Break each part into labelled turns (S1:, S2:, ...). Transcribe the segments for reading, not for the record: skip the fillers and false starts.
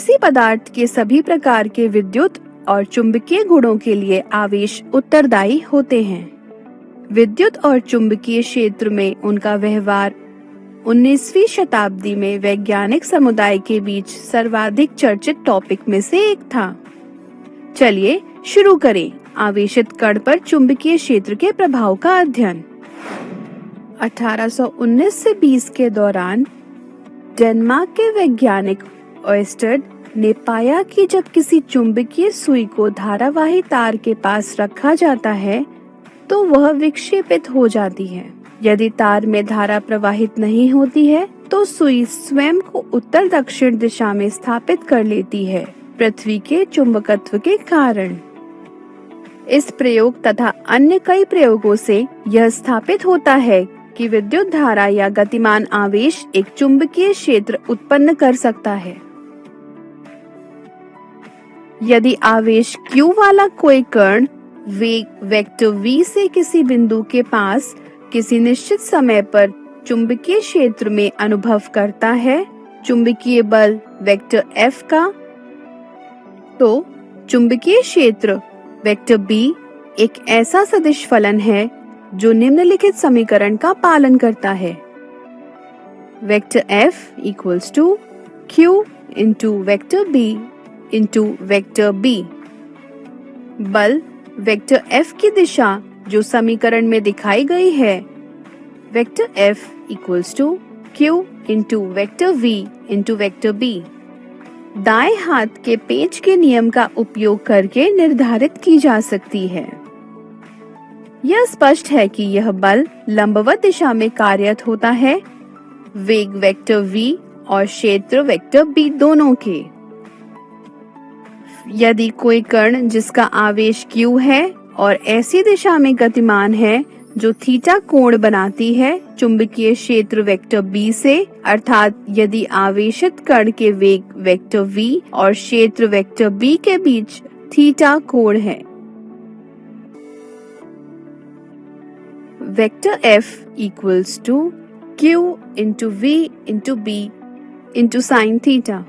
S1: किसी पदार्थ के सभी प्रकार के विद्युत और चुंबकीय गुणों के लिए आवेश उत्तरदायी होते हैं। विद्युत और चुंबकीय क्षेत्र में उनका व्यवहार 19वीं शताब्दी में वैज्ञानिक समुदाय के बीच सर्वाधिक चर्चित टॉपिक में से एक था। चलिए शुरू करें आवेशित कण पर चुंबकीय क्षेत्र के प्रभाव का अध्ययन। 1819 से 20 के दौरान डेनमार्क के वैज्ञानिक ऑयस्टेड ने पाया कि जब किसी चुंबकीय सुई को धारावाही तार के पास रखा जाता है तो वह विक्षेपित हो जाती है। यदि तार में धारा प्रवाहित नहीं होती है तो सुई स्वयं को उत्तर दक्षिण दिशा में स्थापित कर लेती है, पृथ्वी के चुंबकत्व के कारण। इस प्रयोग तथा अन्य कई प्रयोगों से यह स्थापित होता है कि विद्युत धारा या गतिमान आवेश एक चुंबकीय क्षेत्र उत्पन्न कर सकता है। यदि आवेश Q वाला कोई कण वेग वेक्टर v से किसी बिंदु के पास किसी निश्चित समय पर चुंबकीय क्षेत्र में अनुभव करता है चुंबकीय बल वेक्टर F का, तो चुंबकीय क्षेत्र वेक्टर B एक ऐसा सदिश फलन है जो निम्नलिखित समीकरण का पालन करता है। Vector F equals to Q into vector B into vector B। बल वेक्टर F की दिशा जो समीकरण में दिखाई गई है, vector F equals to Q into vector V into vector B, दाएं हाथ के पेंच के नियम का उपयोग करके निर्धारित की जा सकती है। यह स्पष्ट है कि यह बल लंबवत दिशा में कार्यरत होता है, वेग वेक्टर v और क्षेत्र वेक्टर b दोनों के। यदि कोई कण जिसका आवेश q है और ऐसी दिशा में गतिमान है जो थीटा कोण बनाती है चुंबकीय क्षेत्र वेक्टर b से, अर्थात यदि आवेशित कण के वेग वेक्टर v और क्षेत्र वेक्टर b के बीच थीटा कोण है, vector F equals to Q into V into B into sine theta.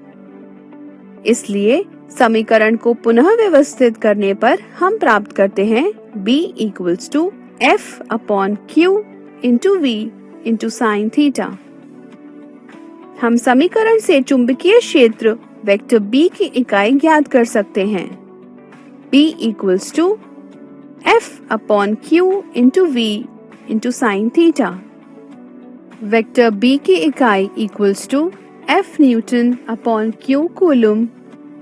S1: इसलिए समीकरण को पुनः व्यवस्थित करने पर हम प्राप्त करते हैं B equals to F upon Q into V into sine theta. हम समीकरण से चुंबकीय क्षेत्र वेक्टर B की इकाई ज्ञात कर सकते हैं। B equals to F upon Q into V into sine theta. Vector B की इकाई equals to F newton upon Q coulomb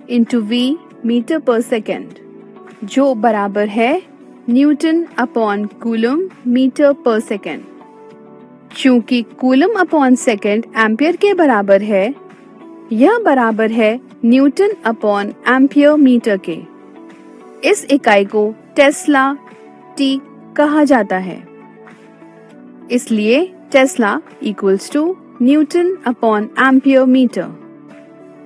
S1: into V metre पर सेकेंड, जो बराबर है न्यूटन अपॉन कूलम मीटर पर सेकेंड। चूंकि कूलम अपॉन सेकेंड एम्पियर के बराबर है, यह बराबर है न्यूटन अपॉन एम्पियर मीटर के। इस इकाई को टेस्ला T कहा जाता है। इसलिए tesla equals to newton upon ampere metre.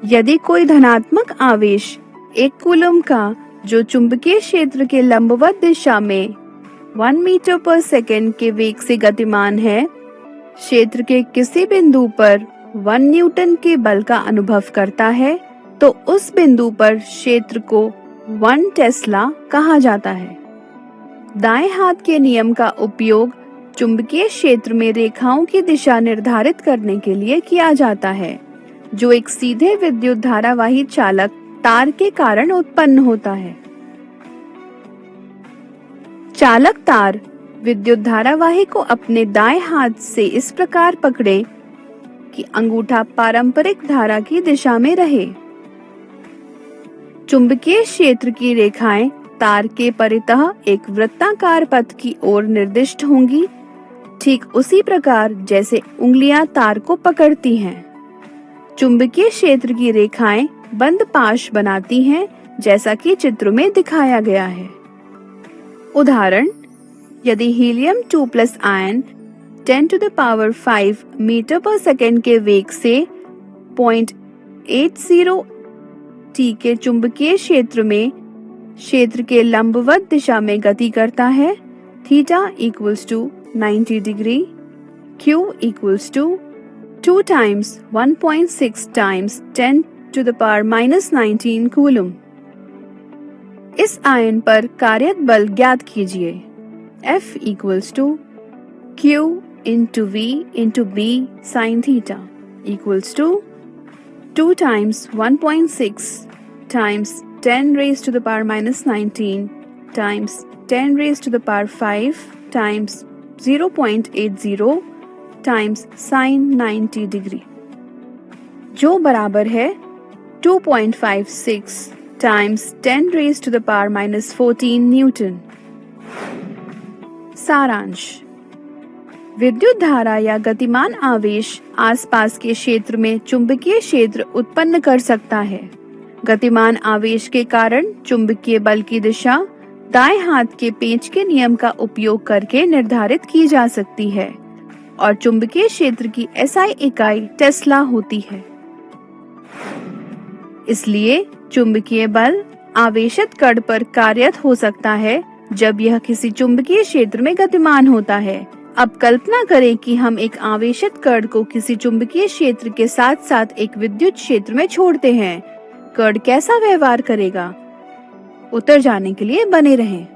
S1: यदि कोई धनात्मक आवेश एक कूलम का जो चुंबकीय क्षेत्र के लंबवत दिशा में 1 मीटर पर सेकेंड के वेग से गतिमान है, क्षेत्र के किसी बिंदु पर 1 न्यूटन के बल का अनुभव करता है, तो उस बिंदु पर क्षेत्र को 1 टेस्ला कहा जाता है। दाएं हाथ के नियम का उपयोग चुंबकीय क्षेत्र में रेखाओं की दिशा निर्धारित करने के लिए किया जाता है, जो एक सीधे विद्युत धारावाही चालक तार के कारण उत्पन्न होता है। चालक तार विद्युत धारावाही को अपने दाएं हाथ से इस प्रकार पकड़े कि अंगूठा पारंपरिक धारा की दिशा में रहे। चुंबकीय क्षेत्र की रेखाएं तार के परितः एक वृत्ताकार पथ की ओर निर्दिष्ट होंगी, ठीक उसी प्रकार जैसे उंगलियां तार को पकड़ती हैं। चुंबकीय क्षेत्र की रेखाएं बंद पाश बनाती हैं, जैसा कि चित्र में दिखाया गया है। उदाहरण, यदि हीलियम 2+ आयन 10⁵ मीटर पर सेकेंड के वेग से 0.80 t के चुंबकीय क्षेत्र में क्षेत्र के लंबवत दिशा में गति करता है, theta equals to 90 degree, Q equals to 2 times 1.6 times 10 to the power -19 coulomb. इस आयन पर कार्यरत बल ज्ञात कीजिए। F equals to Q into V into B sin theta equals to 2 times 1.6 times 10 raised to the power -19 times 10 raised to the power 5 times 0.80 times sin 90 degree, जो बराबर है 2.56 times 10 raised to the power -14 Newton. सारांश। विद्युत धारा या गतिमान आवेश आसपास के क्षेत्र में चुंबकीय क्षेत्र उत्पन्न कर सकता है। गतिमान आवेश के कारण चुंबकीय बल की दिशा दाएं हाथ के पेंच के नियम का उपयोग करके निर्धारित की जा सकती है और चुंबकीय क्षेत्र की SI इकाई टेस्ला होती है। इसलिए चुंबकीय बल आवेशित कण पर कार्यरत हो सकता है जब यह किसी चुंबकीय क्षेत्र में गतिमान होता है। अब कल्पना करें कि हम एक आवेशित कण को किसी चुंबकीय क्षेत्र के साथ साथ एक विद्युत क्षेत्र में छोड़ते हैं। कण कैसा व्यवहार करेगा? उत्तर जानने के लिए बने रहें।